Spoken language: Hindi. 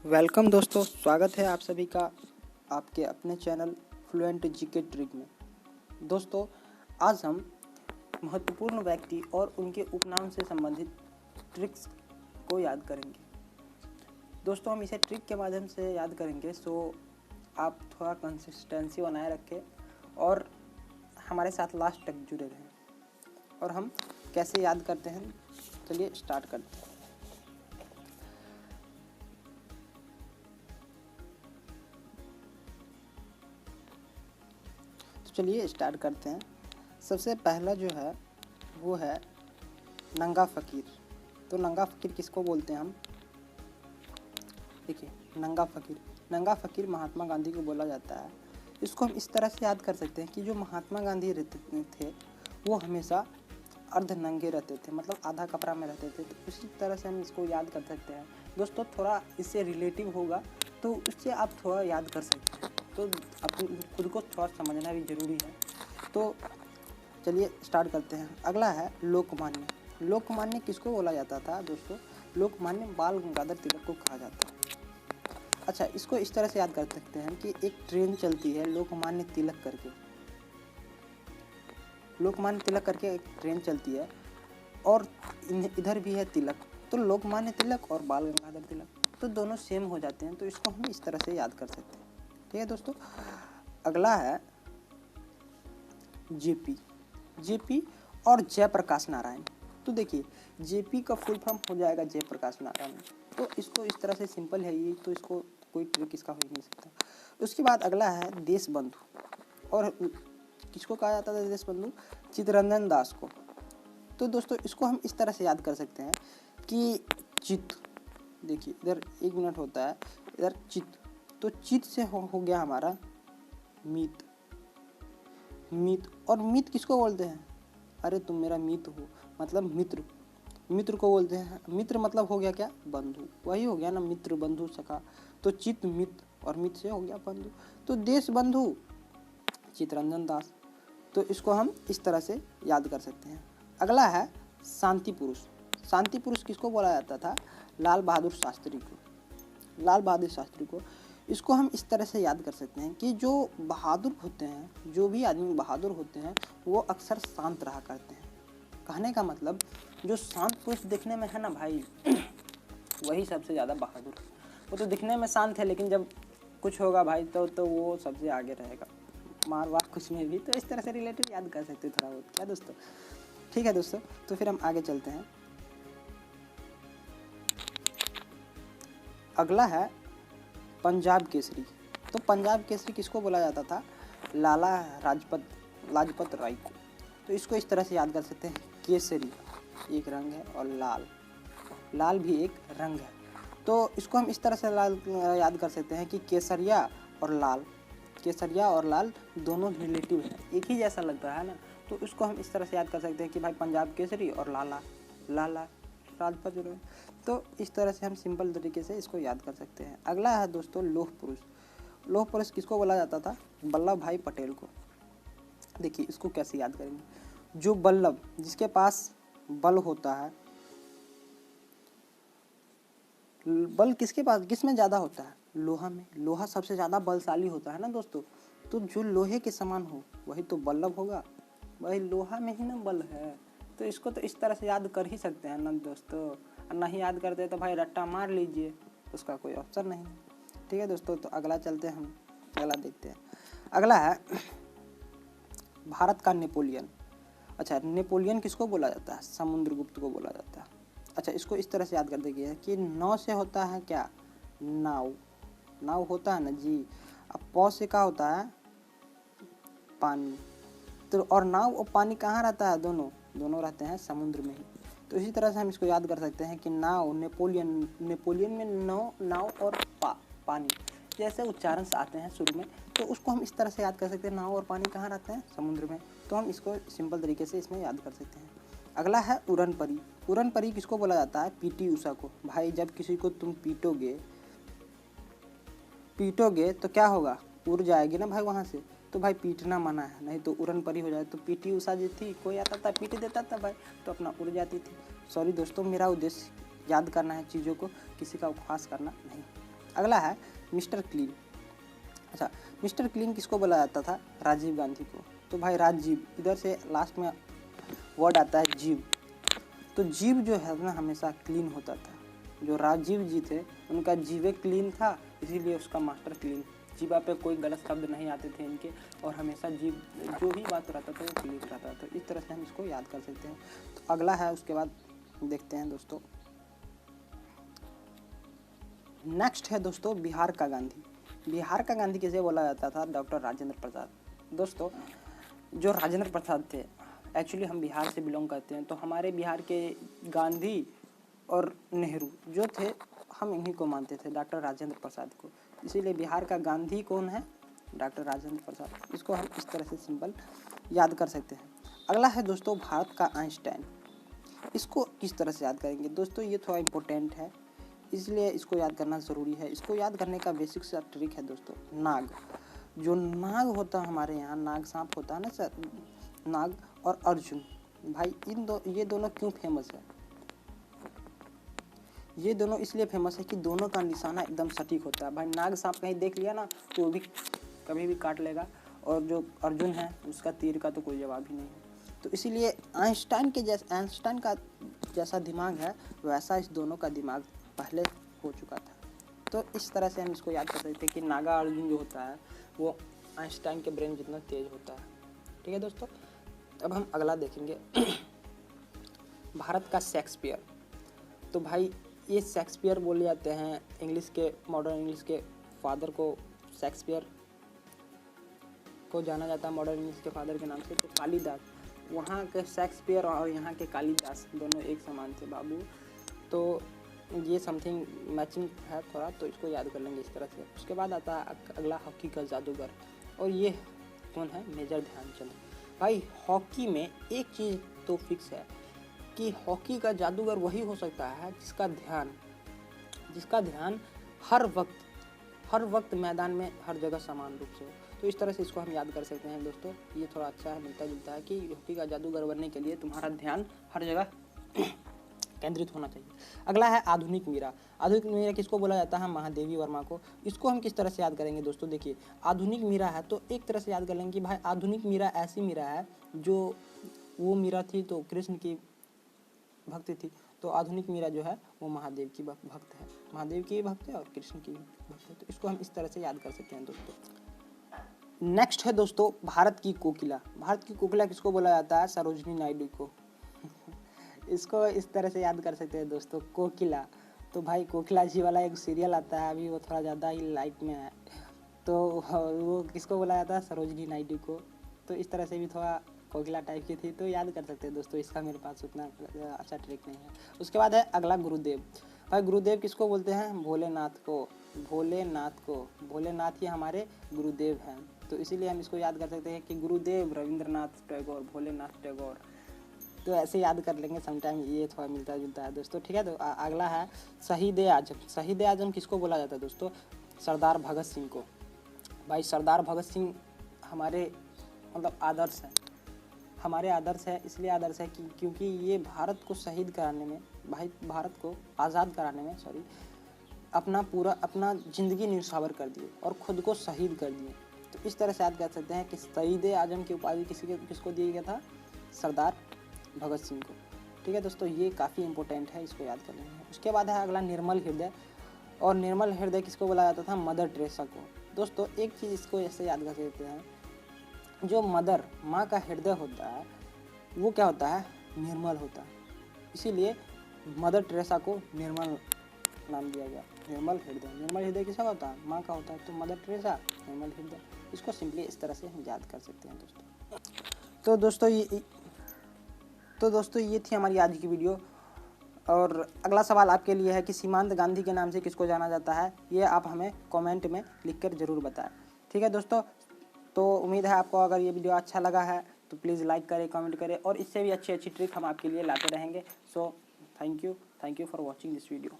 वेलकम दोस्तों, स्वागत है आप सभी का आपके अपने चैनल फ्लुएंट जीके ट्रिक में। दोस्तों, आज हम महत्वपूर्ण व्यक्ति और उनके उपनाम से संबंधित ट्रिक्स को याद करेंगे। दोस्तों, हम इसे ट्रिक के माध्यम से याद करेंगे, सो आप थोड़ा कंसिस्टेंसी बनाए रखें और हमारे साथ लास्ट तक जुड़े रहें। और हम कैसे याद करते हैं, चलिए स्टार्ट करते हैं। चलिए स्टार्ट करते हैं। सबसे पहला जो है वो है नंगा फ़कीर। तो नंगा फ़कीर किसको बोलते हैं हम? देखिए, नंगा फ़कीर महात्मा गांधी को बोला जाता है। इसको हम इस तरह से याद कर सकते हैं कि जो महात्मा गांधी रहते थे वो हमेशा अर्ध नंगे रहते थे, मतलब आधा कपड़ा में रहते थे। तो उसी तरह से हम इसको याद कर सकते हैं। दोस्तों, थोड़ा इससे रिलेटिव होगा तो उससे आप थोड़ा याद कर सकते हैं। तो अपनी खुद को थोड़ा समझना भी ज़रूरी है। तो चलिए स्टार्ट करते हैं। अगला है लोकमान्य। लोकमान्य किसको बोला जाता था दोस्तों? लोकमान्य बाल गंगाधर तिलक को कहा जाता है। अच्छा, इसको इस तरह से याद कर सकते हैं कि एक ट्रेन चलती है लोकमान्य तिलक करके। लोकमान्य तिलक करके एक ट्रेन चलती है और इधर भी है तिलक, तो लोकमान्य तिलक और बाल गंगाधर तिलक तो दोनों सेम हो जाते हैं। तो इसको हम इस तरह से याद कर सकते हैं। ठीक है दोस्तों। अगला है जेपी और जयप्रकाश नारायण। तो देखिए, जेपी का फुल फॉर्म हो जाएगा जयप्रकाश नारायण। तो इसको इस तरह से सिंपल है ये, तो इसको कोई ट्रिक इसका हो ही नहीं सकता। उसके बाद अगला है देशबंधु। और किसको कहा जाता था देशबंधु? चित्तरंजन दास को। तो दोस्तों, इसको हम इस तरह से याद कर सकते हैं कि चित्त, देखिए इधर 1 मिनट होता है, इधर चित्त, तो चित्त से हो गया हमारा मीत। और मित्र किसको बोलते हैं? अरे तुम मेरा मित्र हो, मतलब मित्र को बोलते हैं। मित्र मतलब हो गया क्या? बंधु। वही हो गया ना, मित्र बंधु सखा। तो चित्त मित्र और मित्र से हो गया बंधु। तो देश बंधु चित्तरंजन दास। तो इसको हम इस तरह से याद कर सकते हैं। अगला है शांति पुरुष। शांति पुरुष किसको बोला जाता था? लाल बहादुर शास्त्री को। इसको हम इस तरह से याद कर सकते हैं कि जो बहादुर होते हैं, जो भी आदमी बहादुर होते हैं, वो अक्सर शांत रहा करते हैं। कहने का मतलब, जो शांत पुरुष दिखने में है ना भाई, वही सबसे ज़्यादा बहादुर। वो तो दिखने में शांत है, लेकिन जब कुछ होगा भाई तो वो सबसे आगे रहेगा, मार वार कुछ में भी। तो इस तरह से रिलेटिव याद कर सकते हैं थोड़ा बहुत, क्या दोस्तों? ठीक है दोस्तों, तो फिर हम आगे चलते हैं। अगला है पंजाब केसरी। तो पंजाब केसरी किसको बोला जाता था? लाला लाजपत राय को। तो इसको इस तरह से याद कर सकते हैं, केसरी एक रंग है और लाल भी एक रंग है। तो इसको हम इस तरह से याद कर सकते हैं कि केसरिया और लाल दोनों रिलेटिव हैं, एक ही जैसा लगता है ना। तो इसको हम इस तरह से याद कर सकते हैं कि भाई पंजाब केसरी और लाला लाजपत राय। तो इस तरह से हम सिंपल तरीके से इसको याद कर सकते हैं। अगला है दोस्तों लौह पुरुष किसको बोला जाता था? वल्लभ भाई पटेल को। देखिए, इसको कैसे याद करेंगे? जो बल्लभ, जिसके पास बल होता है, बल किसके पास, किसमें ज़्यादा होता है? लोहा में। लोहा सबसे ज़्यादा बलशाली होता है ना दोस्तों। तो जो लोहे के समान हो वही तो बल्लभ होगा, वही लोहा में ही ना बल है। तो इसको तो इस तरह से याद कर ही सकते हैं ना दोस्तों। और नहीं याद करते तो भाई रट्टा मार लीजिए, उसका कोई ऑप्शन नहीं। ठीक है दोस्तों, तो अगला चलते हैं, हम अगला देखते हैं। अगला है भारत का नेपोलियन। अच्छा, नेपोलियन किसको बोला जाता है? समुद्रगुप्त को बोला जाता है। अच्छा, इसको इस तरह से याद कर देखिए कि नौ से होता है क्या? नाव होता है ना जी। अब पौ से क्या होता है? पानी। तो और नाव और पानी कहाँ रहता है? दोनों रहते हैं समुद्र में ही। तो इसी तरह से हम इसको याद कर सकते हैं कि नेपोलियन में नाव और पानी जैसे उच्चारण आते हैं शुरू में, तो उसको हम इस तरह से याद कर सकते हैं। नाव और पानी कहाँ रहते हैं? समुद्र में। तो हम इसको सिंपल तरीके से इसमें याद कर सकते हैं। अगला है उड़न परी किसको बोला जाता है? पीटी उषा को। भाई जब किसी को तुम पीटोगे तो क्या होगा? उड़ जाएगी ना भाई वहाँ से। तो भाई पीटना मना है, नहीं तो उड़न परी हो जाए। तो पीटी उषा जी थी, कोई आता था पीट देता था भाई, तो अपना उड़ जाती थी। सॉरी दोस्तों, मेरा उद्देश्य याद करना है चीज़ों को, किसी का उपहास करना नहीं। अगला है मिस्टर क्लीन। अच्छा, मिस्टर क्लीन किसको बोला जाता था? राजीव गांधी को। तो भाई राजीव, इधर से लास्ट में वर्ड आता है जीव, तो जीव जो है ना हमेशा क्लीन होता था। जो राजीव जी थे उनका जीवे क्लीन था, इसीलिए उसका मास्टर क्लीन। जीवा पे कोई गलत शब्द नहीं आते थे इनके, और हमेशा जीव जो भी बात रहता था वो क्लीन रहता था। इस तरह से हम इसको याद कर सकते हैं। तो अगला है, उसके बाद देखते हैं दोस्तों। नेक्स्ट है दोस्तों बिहार का गांधी। बिहार का गांधी किसे बोला जाता था? डॉक्टर राजेंद्र प्रसाद। दोस्तों जो राजेंद्र प्रसाद थे, एक्चुअली हम बिहार से बिलोंग करते हैं, तो हमारे बिहार के गांधी और नेहरू जो थे, हम इन्हीं को मानते थे, डॉक्टर राजेंद्र प्रसाद को। इसीलिए बिहार का गांधी कौन है? डॉक्टर राजेंद्र प्रसाद। इसको हम इस तरह से सिंपल याद कर सकते हैं। अगला है दोस्तों भारत का आइंस्टाइन। इसको किस तरह से याद करेंगे दोस्तों? ये थोड़ा इम्पोर्टेंट है, इसलिए इसको याद करना ज़रूरी है। इसको याद करने का बेसिक सा ट्रिक है दोस्तों, नाग। जो नाग होता है हमारे यहाँ, नाग सांप होता है ना सर, नाग और अर्जुन, भाई ये दोनों क्यों फेमस है? ये दोनों इसलिए फेमस है कि दोनों का निशाना एकदम सटीक होता है। भाई नाग सांप कहीं देख लिया ना तो वो भी कभी भी काट लेगा, और जो अर्जुन है उसका तीर का तो कोई जवाब ही नहीं है। तो इसीलिए आइंस्टाइन का जैसा दिमाग है वैसा इस दोनों का दिमाग पहले हो चुका था। तो इस तरह से हम इसको याद कर सकते हैं कि नागा अर्जुन जो होता है वो आइंस्टाइन के ब्रेन जितना तेज होता है। ठीक है दोस्तों, अब हम अगला देखेंगे भारत का शेक्सपियर। तो भाई ये शेक्सपियर बोले जाते हैं, इंग्लिश के मॉडर्न इंग्लिश के फादर को शेक्सपियर को जाना जाता है मॉडर्न इंग्लिश के फादर के नाम से। तो कालिदास, वहाँ के शेक्सपियर और यहाँ के कालिदास दोनों एक समान थे बाबू। तो ये समथिंग मैचिंग है थोड़ा, तो इसको याद कर लेंगे इस तरह से। उसके बाद आता है अगला हॉकी का जादूगर, और ये कौन है? मेजर ध्यानचंद। भाई हॉकी में एक चीज़ तो फिक्स है कि हॉकी का जादूगर वही हो सकता है जिसका ध्यान हर वक्त मैदान में हर जगह समान रूप से हो। तो इस तरह से इसको हम याद कर सकते हैं दोस्तों। ये थोड़ा अच्छा है, मिलता जुलता है कि हॉकी का जादूगर बनने के लिए तुम्हारा ध्यान हर जगह केंद्रित होना चाहिए। अगला है आधुनिक मीरा। आधुनिक मीरा किसको बोला जाता है? महादेवी वर्मा को। इसको हम किस तरह से याद करेंगे दोस्तों? देखिए, आधुनिक मीरा है तो एक तरह से याद कर लेंगे कि भाई आधुनिक मीरा ऐसी मीरा है जो वो मीरा थी तो कृष्ण की भक्त थी, तो आधुनिक मीरा जो है वो महादेव की भक्त है। महादेव की भक्त है और कृष्ण की भक्त है। तो इसको हम इस तरह से याद कर सकते हैं दोस्तों। नेक्स्ट है दोस्तों भारत की कोकिला। भारत की कोकिला किसको बोला जाता है? सरोजिनी नायडू को। इसको इस तरह से याद कर सकते हैं दोस्तों, कोकिला। तो भाई कोकिला जी वाला एक सीरियल आता है, अभी वो थोड़ा ज़्यादा ही लाइट में है, तो वो किसको बोला जाता है? सरोजिनी नायडू को। तो इस तरह से भी थोड़ा कोकिला टाइप की थी, तो याद कर सकते हैं दोस्तों। इसका मेरे पास उतना अच्छा ट्रिक नहीं है। उसके बाद है अगला गुरुदेव। भाई गुरुदेव किसको बोलते हैं? भोलेनाथ को। भोलेनाथ ही हमारे गुरुदेव हैं, तो इसीलिए हम इसको याद कर सकते हैं कि गुरुदेव रविंद्रनाथ टैगोर, भोलेनाथ टैगोर। तो ऐसे याद कर लेंगे समटाइम, ये थोड़ा मिलता जुलता है दोस्तों। ठीक है, तो अगला है शहीद आजम। शहीद आजम किसको बोला जाता है दोस्तों? सरदार भगत सिंह को। भाई सरदार भगत सिंह हमारे मतलब आदर्श है, हमारे आदर्श है। इसलिए आदर्श है क्योंकि ये भारत को शहीद कराने में, भाई भारत को आज़ाद कराने में अपना ज़िंदगी न्यौछावर कर दिए और ख़ुद को शहीद कर दिए। तो इस तरह से याद कर सकते हैं कि शहीद आजम की उपाधि किसको दिया गया था? सरदार भगत सिंह को। ठीक है दोस्तों, ये काफ़ी इंपॉर्टेंट है, इसको याद कर लेंगे। उसके बाद है अगला निर्मल हृदय, और निर्मल हृदय किसको बोला जाता था? मदर टेरेसा को। दोस्तों एक चीज़ इसको ऐसे याद कर सकते हैं, जो मदर माँ का हृदय होता है वो क्या होता है? निर्मल होता है। इसीलिए मदर टेरेसा को निर्मल नाम दिया गया। निर्मल हृदय किसका होता है? माँ का होता है। तो मदर टेरेसा, निर्मल हृदय, इसको सिंपली इस तरह से हम याद कर सकते हैं दोस्तों। तो दोस्तों ये थी हमारी आज की वीडियो। और अगला सवाल आपके लिए है कि सीमांत गांधी के नाम से किसको जाना जाता है? ये आप हमें कमेंट में लिखकर ज़रूर बताएं। ठीक है दोस्तों, तो उम्मीद है आपको अगर ये वीडियो अच्छा लगा है तो प्लीज़ लाइक करें, कमेंट करें, और इससे भी अच्छी ट्रिक हम आपके लिए लाते रहेंगे। So thank you for watching this video.